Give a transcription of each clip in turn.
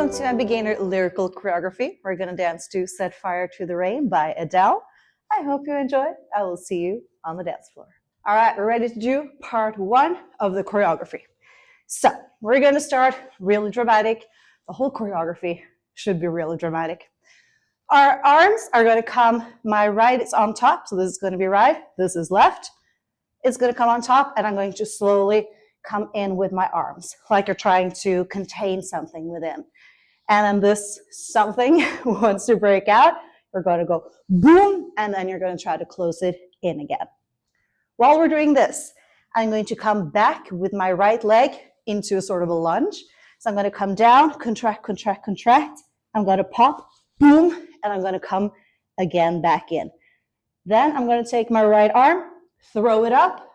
Welcome to my beginner lyrical choreography. We're going to dance to Set Fire to the Rain by Adele. I hope you enjoy. I will see you on the dance floor. All right, we're ready to do part 1 of the choreography. So we're going to start really dramatic. The whole choreography should be really dramatic. Our arms are going to come, my right is on top, so this is going to be right, this is left. It's going to come on top, and I'm going to slowly come in with my arms, like you're trying to contain something within. And then this something wants to break out, you're going to go boom, and then you're going to try to close it in again. While we're doing this, I'm going to come back with my right leg into a sort of a lunge. So I'm going to come down, contract, contract, contract. I'm going to pop, boom, and I'm going to come again back in. Then I'm going to take my right arm, throw it up.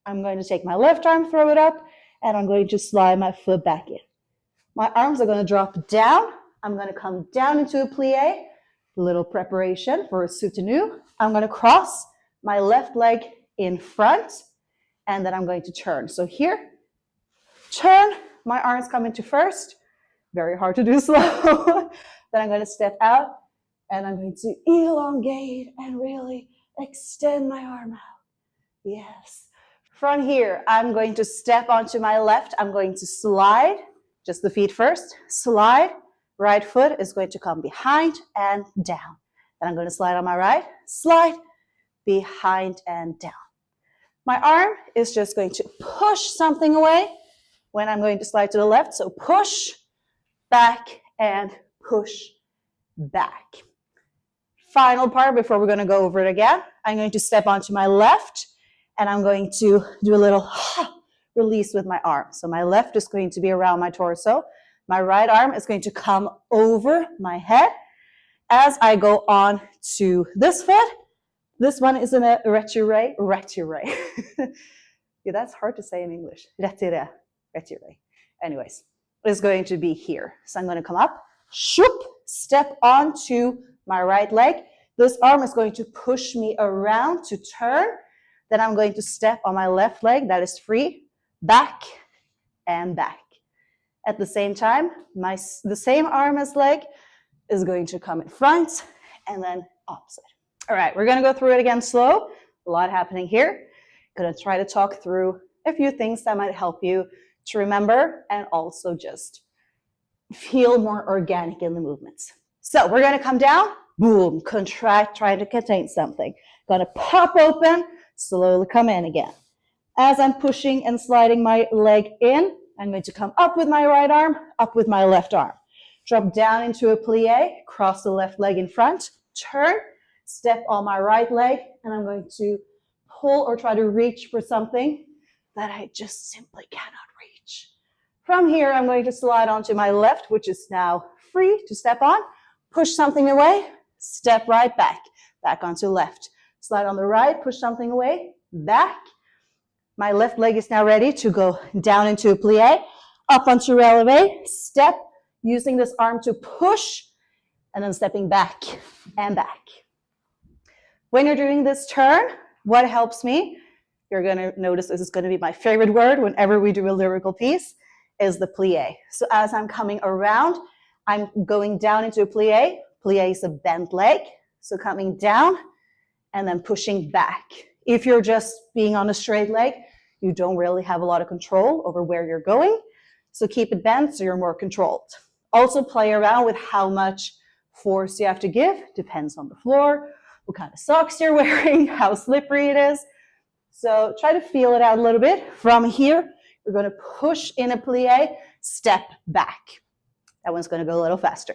I'm going to take my left arm, throw it up, and I'm going to slide my foot back in. My arms are going to drop down. I'm going to come down into a plie, little preparation for a soutenu. I'm going to cross my left leg in front, and then I'm going to turn. So here, turn, my arms come into first. Very hard to do slow. Then I'm going to step out, and I'm going to elongate and really extend my arm out. Yes. From here, I'm going to step onto my left. I'm going to slide, just the feet first, slide. Right foot is going to come behind and down. Then I'm going to slide on my right, slide, behind and down. My arm is just going to push something away when I'm going to slide to the left. So push, back, and push, back. Final part before we're going to go over it again. I'm going to step onto my left, and I'm going to do a little release with my arm. So my left is going to be around my torso. My right arm is going to come over my head. As I go on to this foot, this one is in a retiré. Yeah, that's hard to say in English. Retiré. Anyways, it's going to be here. So I'm going to come up, shoop, step onto my right leg. This arm is going to push me around to turn. Then I'm going to step on my left leg that is free, back and back. At the same time, the same arm as leg is going to come in front and then opposite. All right, we're going to go through it again slow. A lot happening here. Going to try to talk through a few things that might help you to remember and also just feel more organic in the movements. So we're going to come down, boom, contract, trying to contain something. Going to pop open, slowly come in again. As I'm pushing and sliding my leg in, I'm going to come up with my right arm, up with my left arm. Drop down into a plie, cross the left leg in front, turn, step on my right leg, and I'm going to pull or try to reach for something that I just simply cannot reach. From here, I'm going to slide onto my left, which is now free to step on, push something away, step right back, back onto left. Slide on the right, push something away, back. My left leg is now ready to go down into a plie, up onto releve, step, using this arm to push, and then stepping back and back. When you're doing this turn, what helps me, you're going to notice this is going to be my favorite word whenever we do a lyrical piece, is the plie. So as I'm coming around, I'm going down into a plie. Plie is a bent leg, so coming down, and then pushing back. If you're just being on a straight leg, you don't really have a lot of control over where you're going. So keep it bent so you're more controlled. Also play around with how much force you have to give. Depends on the floor, what kind of socks you're wearing, how slippery it is. So try to feel it out a little bit. From here, you're going to push in a plie, step back. That one's going to go a little faster.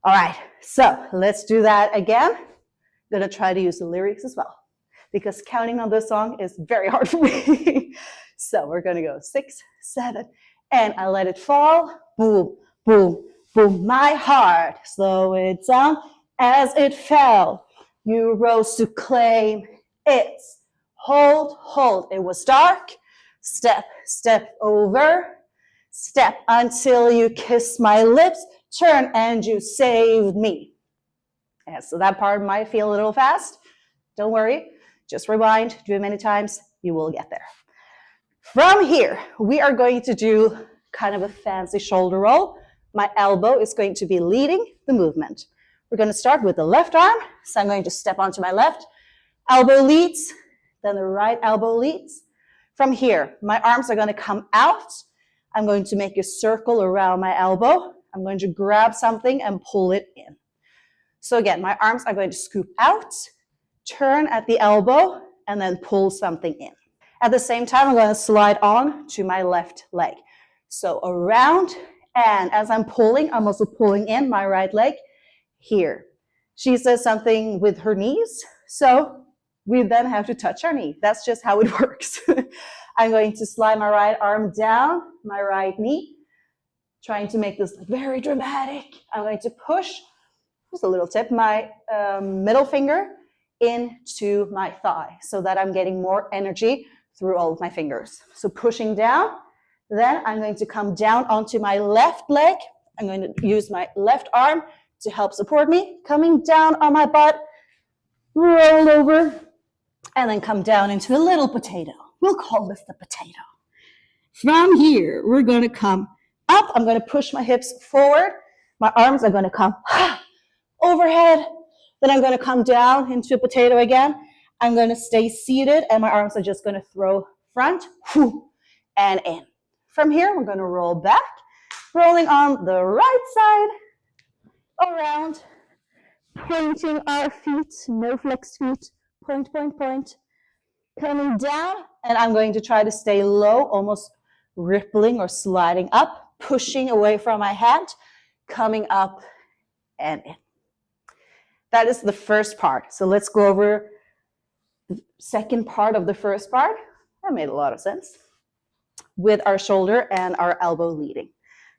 All right, so let's do that again. I'm going to try to use the lyrics as well, because counting on this song is very hard for me. So we're going to go 6, 7, and I let it fall. Boom, boom, boom. My heart, slow it down as it fell. You rose to claim its hold, hold. It was dark. Step, step over. Step until you kiss my lips. Turn and you saved me. Yeah, so that part might feel a little fast. Don't worry. Just rewind, do it many times, you will get there. From here, we are going to do kind of a fancy shoulder roll My elbow is going to be leading the movement. We're going to start with the left arm. So I'm going to step onto my left. Elbow leads, then the right elbow leads. From here, my arms are going to come out. I'm going to make a circle around my elbow. I'm going to grab something and pull it in. So again, my arms are going to scoop out, turn at the elbow, and then pull something in. At the same time, I'm going to slide on to my left leg. So around, and as I'm pulling, I'm also pulling in my right leg here. She says something with her knees, so we then have to touch our knee. That's just how it works. I'm going to slide my right arm down, my right knee, trying to make this very dramatic. I'm going to push, just a little tip, my middle finger into my thigh so that I'm getting more energy through all of my fingers. So pushing down, then I'm going to come down onto my left leg. I'm going to use my left arm to help support me, coming down on my butt, roll over, and then come down into a little potato. We'll call this the potato. From here, we're going to come up. I'm going to push my hips forward. My arms are going to come overhead. Then I'm going to come down into a potato again. I'm going to stay seated, and my arms are just going to throw front and in. From here, we're going to roll back, rolling on the right side, around, pointing our feet, no flex feet, point, point, point, coming down, and I'm going to try to stay low, almost rippling or sliding up, pushing away from my hand, coming up and in. That is the first part. So let's go over the second part of the first part. That made a lot of sense. With our shoulder and our elbow leading.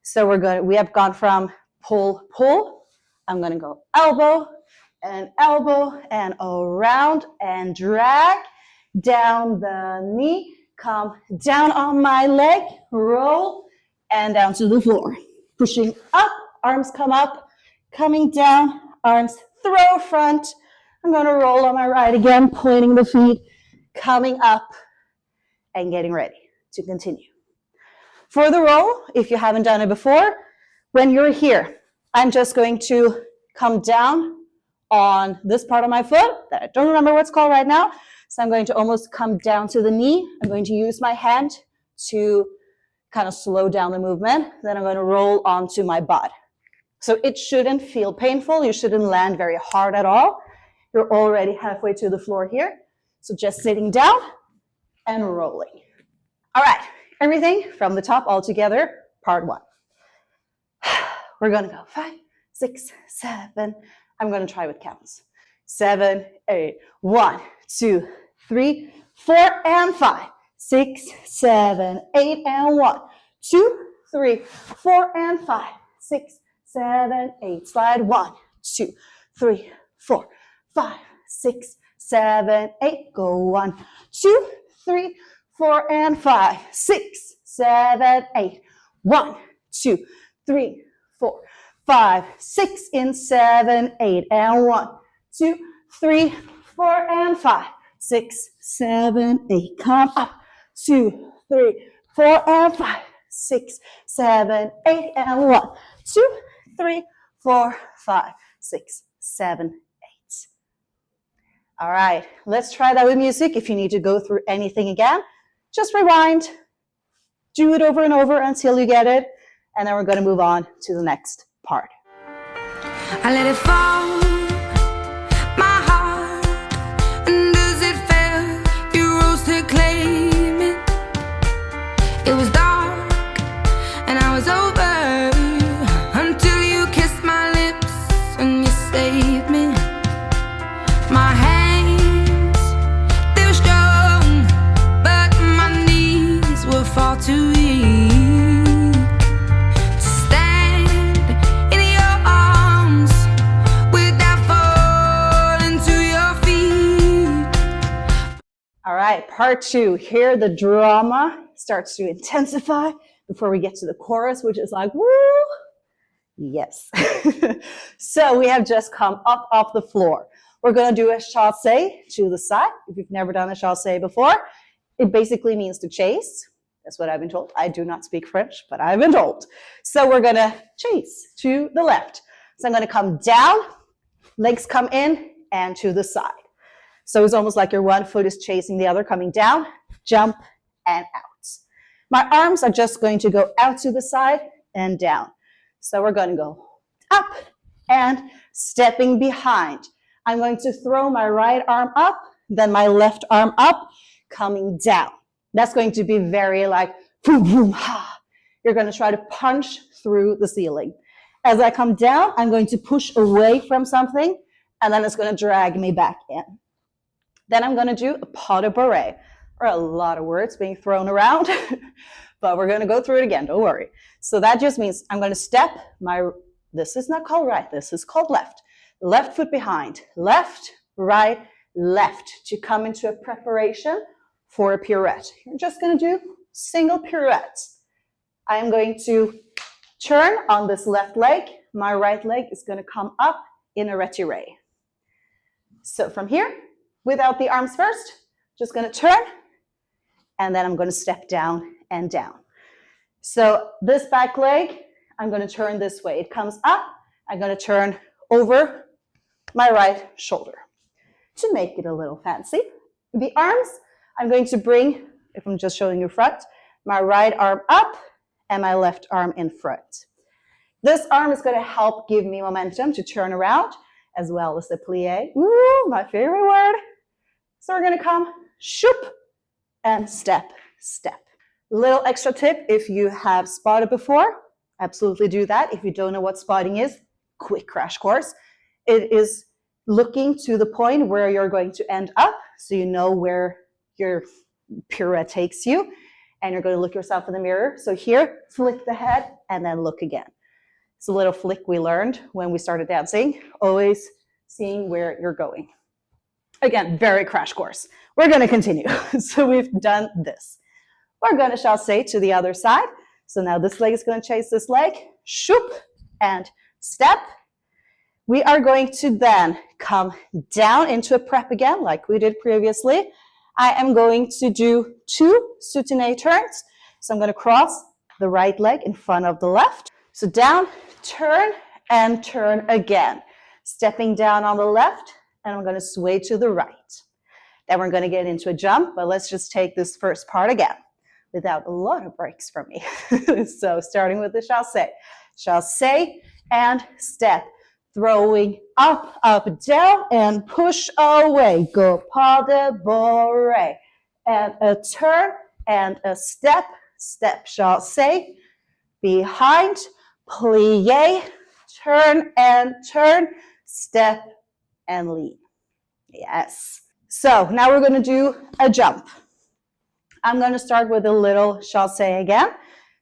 So we have gone from pull, pull. I'm going to go elbow and around and drag down the knee, come down on my leg, roll, and down to the floor. Pushing up, arms come up, coming down, arms throw front. I'm going to roll on my right again, pointing the feet, coming up, and getting ready to continue. For the roll, if you haven't done it before, when you're here, I'm just going to come down on this part of my foot that I don't remember what's called right now. So I'm going to almost come down to the knee. I'm going to use my hand to kind of slow down the movement. Then I'm going to roll onto my butt. So it shouldn't feel painful. You shouldn't land very hard at all. You're already halfway to the floor here. So just sitting down and rolling. All right, everything from the top all together, part one. We're going to go 5, 6, 7. I'm going to try with counts. 7, 8, 1, 2, 3, 4, and 5. 6, 7, 8, and 1, 2, 3, 4, and 5. 6, 7, 8. Slide 1, 2, 3, 4, 5, 6, 7, 8. Go 1, 2, 3, 4, and 5. 6, 7, 8. 1, 2, 3, 4, 5, 6 in 7, 8, and 1, 2, 3, 4, and 5, 6, 7, 8. Come up. 2, 3, 4, and 5, 6, 7, 8, and 1, 2, 3, 4, 5, 6, 7, 8. All right, let's try that with music. If you need to go through anything again, just rewind, do it over and over until you get it, and then we're going to move on to the next part. I let it fall, my heart, and as it fell, you rose to claim it. It was dark, and I was over, until you kissed my lips, and you saved me. My hands, they were strong, but my knees were far too weak. All right, part two. Here the drama starts to intensify before we get to the chorus, which is like, woo! Yes. So we have just come up off the floor. We're going to do a chassé to the side. If you've never done a chassé before, it basically means to chase. That's what I've been told. I do not speak French, but I've been told. So we're gonna chase to the left. So I'm gonna come down, legs come in, and to the side. So it's almost like your one foot is chasing the other, coming down, jump, and out. My arms are just going to go out to the side and down. So we're gonna go up and stepping behind. I'm going to throw my right arm up, then my left arm up, coming down. That's going to be very like, boom, boom, ha. You're going to try to punch through the ceiling. As I come down, I'm going to push away from something, and then it's going to drag me back in. Then I'm going to do a pas de bourrée, or a lot of words being thrown around, but we're going to go through it again, don't worry. So that just means I'm going to step this is not called right, this is called left. Left foot behind, left, right, left, to come into a preparation for a pirouette. You're just going to do single pirouettes. I am going to turn on this left leg. My right leg is going to come up in a retiré. So from here, without the arms first, just going to turn, and then I'm going to step down and down. So this back leg, I'm going to turn this way. It comes up. I'm going to turn over my right shoulder. To make it a little fancy, the arms, I'm going to bring, if I'm just showing you front, my right arm up and my left arm in front. This arm is going to help give me momentum to turn around, as well as the plie. Ooh, my favorite word. So we're going to come, shoop, and step, step. Little extra tip, if you have spotted before, absolutely do that. If you don't know what spotting is, quick crash course. It is looking to the point where you're going to end up, so you know where your pirouette takes you, and you're going to look yourself in the mirror. So here, flick the head, and then look again. It's a little flick we learned when we started dancing, always seeing where you're going. Again, very crash course. We're going to continue. So we've done this. We're going to chassé to the other side. So now this leg is going to chase this leg, shoop, and step. We are going to then come down into a prep again, like we did previously. I am going to do 2 soutenu turns. So I'm going to cross the right leg in front of the left. So down, turn, and turn again. Stepping down on the left, and I'm going to sway to the right. Then we're going to get into a jump, but let's just take this first part again without a lot of breaks from me. So starting with the chassé. Chassé and step. Throwing up, up, down, and push away. Go pas de bourrée. And a turn, and a step, step, chassé. Behind, plie, turn, and turn, step, and lean. Yes. So now we're going to do a jump. I'm going to start with a little chassé again.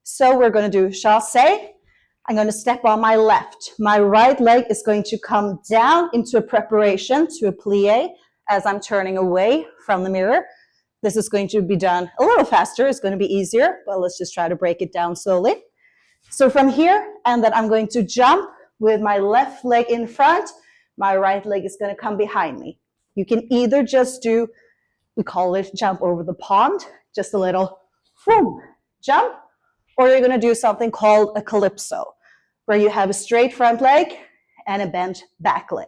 So we're going to do chassé. I'm going to step on my left. My right leg is going to come down into a preparation to a plie as I'm turning away from the mirror. This is going to be done a little faster. It's going to be easier, but let's just try to break it down slowly. So from here, and then I'm going to jump with my left leg in front. My right leg is going to come behind me. You can either just do, we call it jump over the pond, just a little boom, jump, or you're going to do something called a calypso, where you have a straight front leg and a bent back leg.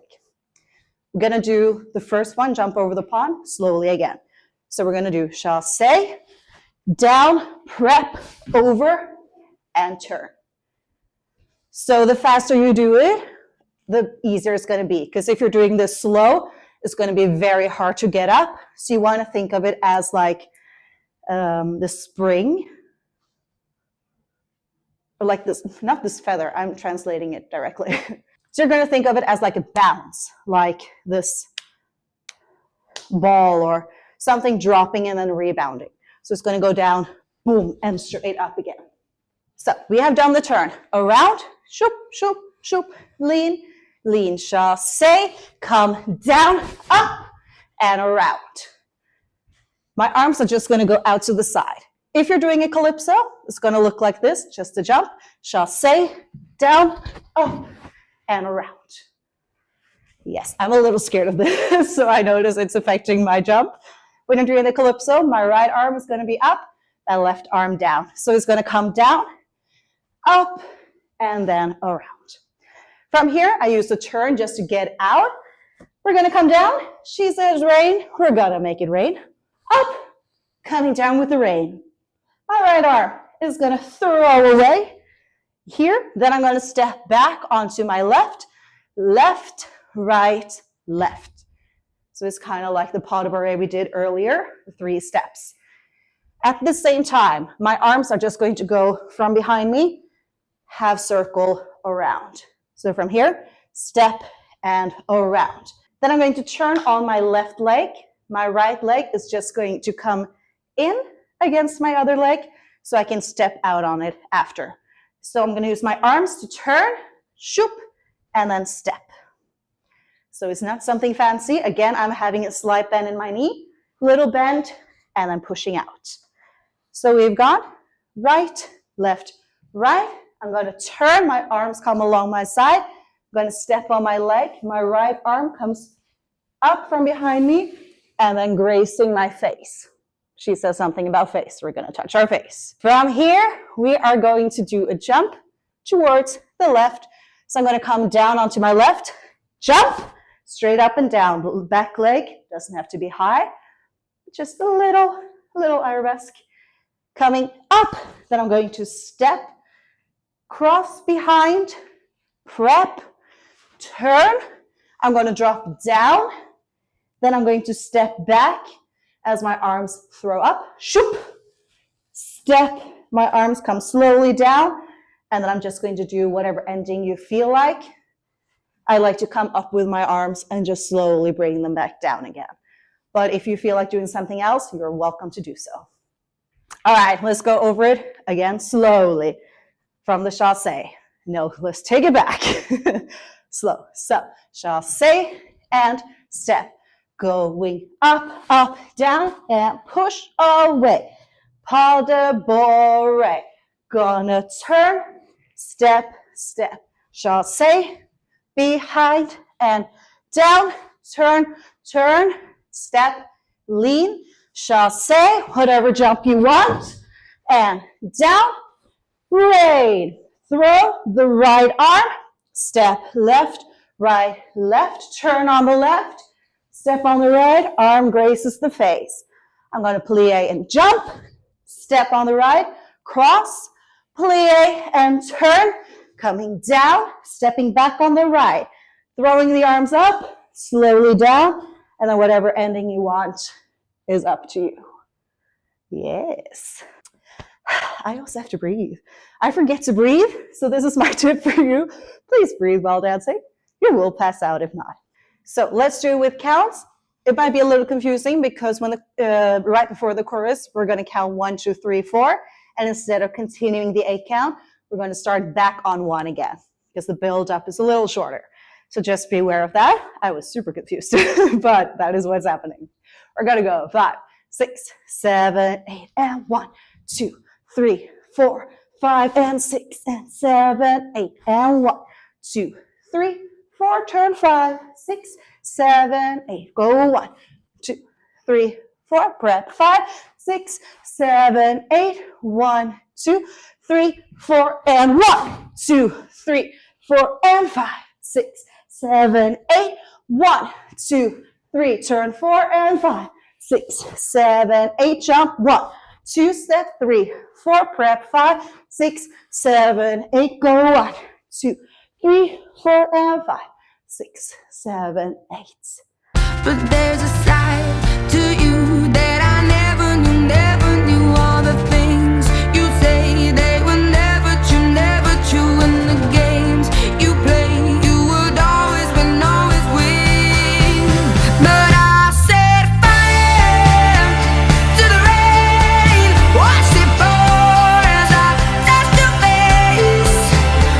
We're going to do the first one, jump over the pond, slowly again. So we're going to do chassé, down, prep, over, and turn. So the faster you do it, the easier it's going to be. Because if you're doing this slow, it's going to be very hard to get up. So you want to think of it as like the spring, or like this, not this feather, I'm translating it directly. So you're going to think of it as like a bounce, like this ball or something dropping and then rebounding. So it's going to go down, boom, and straight up again. So we have done the turn. Around, shoop, shoop, shoop, lean, lean, chassé, come down, up, and around. My arms are just going to go out to the side. If you're doing a calypso, it's going to look like this, just a jump, chassé, down, up, and around. Yes, I'm a little scared of this, so I notice it's affecting my jump. When I'm doing the calypso, my right arm is going to be up, that left arm down. So it's going to come down, up, and then around. From here, I use the turn just to get out. We're going to come down. She says rain. We're going to make it rain. Up, coming down with the rain. My right arm is going to throw away here. Then I'm going to step back onto my left, left, right, left. So it's kind of like the pas de bourrée we did earlier, 3 steps. At the same time, my arms are just going to go from behind me, half circle around. So from here, step and around. Then I'm going to turn on my left leg. My right leg is just going to come in against my other leg so I can step out on it after. So I'm going to use my arms to turn, shoop, and then step. So it's not something fancy. Again, I'm having a slight bend in my knee, little bend, and then pushing out. So we've got right, left, right. I'm going to turn, my arms come along my side. I'm going to step on my leg. My right arm comes up from behind me and then gracing my face. She says something about face. We're going to touch our face. From here, we are going to do a jump towards the left. So I'm going to come down onto my left, jump, straight up and down. Back leg doesn't have to be high, just a little arabesque. Coming up, then I'm going to step, cross behind, prep, turn. I'm going to drop down. Then I'm going to step back as my arms throw up. Shoop, step, my arms come slowly down. And then I'm just going to do whatever ending you feel like. I like to come up with my arms and just slowly bring them back down again. But if you feel like doing something else, you're welcome to do so. All right, let's go over it again slowly from the chassé. No, let's take it back. Slow. So, chassé and step. Going up, up, down, and push away. Pas de bourrée. Gonna turn, step, step. Chassé, behind and down, turn, turn, step, lean, chassé, whatever jump you want, and down, rain. Throw the right arm, step left, right, left, turn on the left, step on the right, arm graces the face. I'm going to plie and jump, step on the right, cross, plie and turn, coming down, stepping back on the right, throwing the arms up, slowly down, and then whatever ending you want is up to you. Yes. I also have to breathe. I forget to breathe, so this is my tip for you. Please breathe while dancing. You will pass out if not. So let's do it with counts. It might be a little confusing because when right before the chorus, we're going to count 1, 2, 3, 4. And instead of continuing the 8 count, we're going to start back on 1 again because the build up is a little shorter. So just be aware of that. I was super confused, but that is what's happening. We're going to go 5, 6, 7, 8, and 1, 2, 3, 4, 5, and 6, and 7, 8, and 1, 2, 3, 4, turn 5, 6, 7, 8, go 1, 2, 3, 4, prep 5, 6, 7, 8, 1, 2, 3, 4, and 1, 2, 3, 4, and 5, 6, 7, 8, 1, 2, 3, turn 4 and 5, 6, 7, 8, jump 1, 2, step 3, 4, prep 5, 6, 7, 8, go 1, 2, 3, 4, and 5, 6, 7, 8. But there's a side to you that I never knew all the things you say, they were never true in the games you play, you would always win, but I set fire to the rain, watched it pour as I touched your face,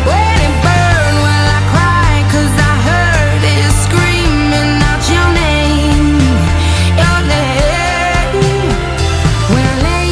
when it burned, well I cried, cause I heard it screaming out your name, when I lay.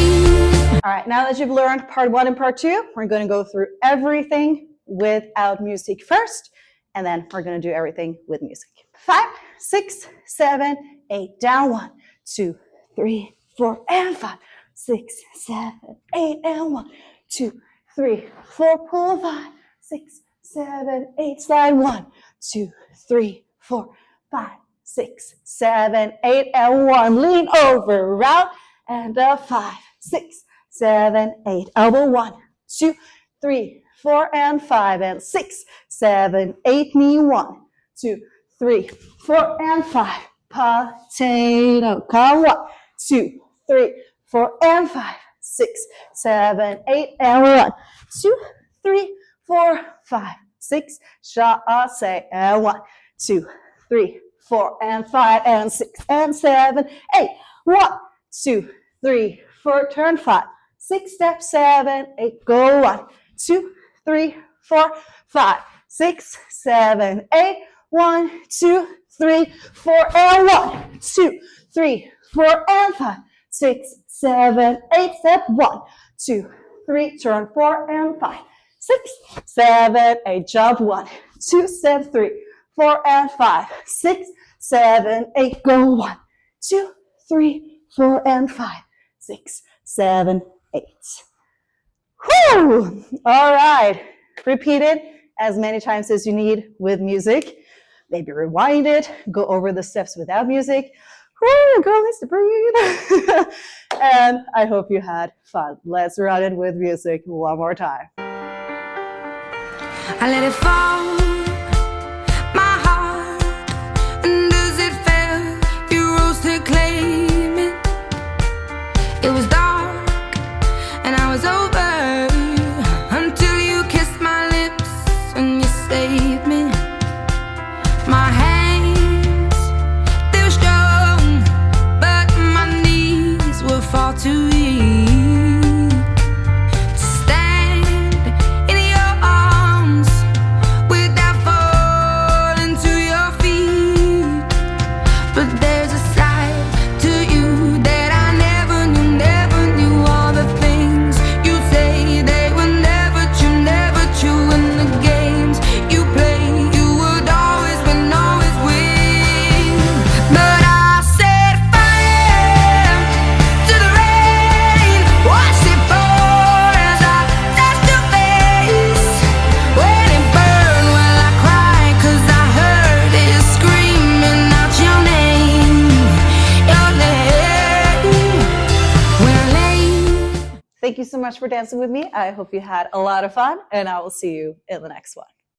All right, now that you've learned part 1 and part 2, we're going to go through everything without music first, and then we're going to do everything with music. 5, 6, 7, 8, down 1, 2, 3, 4, and 5, 6, 7, 8, and 1, 2, 3, 4, pull 5, 6, 7, 8, slide 1, 2, 3, 4, 5, 6, 7, 8, and 1, lean over, round, and a 5, 6, 7, 8, elbow 1, 2, 3, 4, and 5, and 6, 7, 8, knee 1, 2, 3, 4, and 5, potato, come 1, 2, 3, 4, and 5, 6, 7, 8, and 1, 2, 3, 4, 5, 6, chasse, and 1, 2, 3, 4, and 5, and 6, and 7, 8, 1, 2, 3, 4, turn 5, 6, step 7, 8, go 1, 2, 3, 4, 5, 6, 7, 8, 1, 2, 3, 4, and 1, 2, 3, 4, and 5, 6, 7, 8, step 1, 2, 3, turn 4, and 5, 6, 7, 8, jump 1, 2, step 3, 4, and 5, 6, 7, 8, go 1, 2, 3, 4, and 5, 6, 7, 8. Whew! All right. Repeat it as many times as you need with music. Maybe rewind it, go over the steps without music. Whew, girl needs to breathe. And I hope you had fun. Let's run it with music one more time. I let it fall, my heart, and as it fell, you rose to claim it. It was dark, and I was over, until you kissed my lips, and you saved me. My hands, they were strong, but my knees were far too weak. Thank you so much for dancing with me. I hope you had a lot of fun, and I will see you in the next one.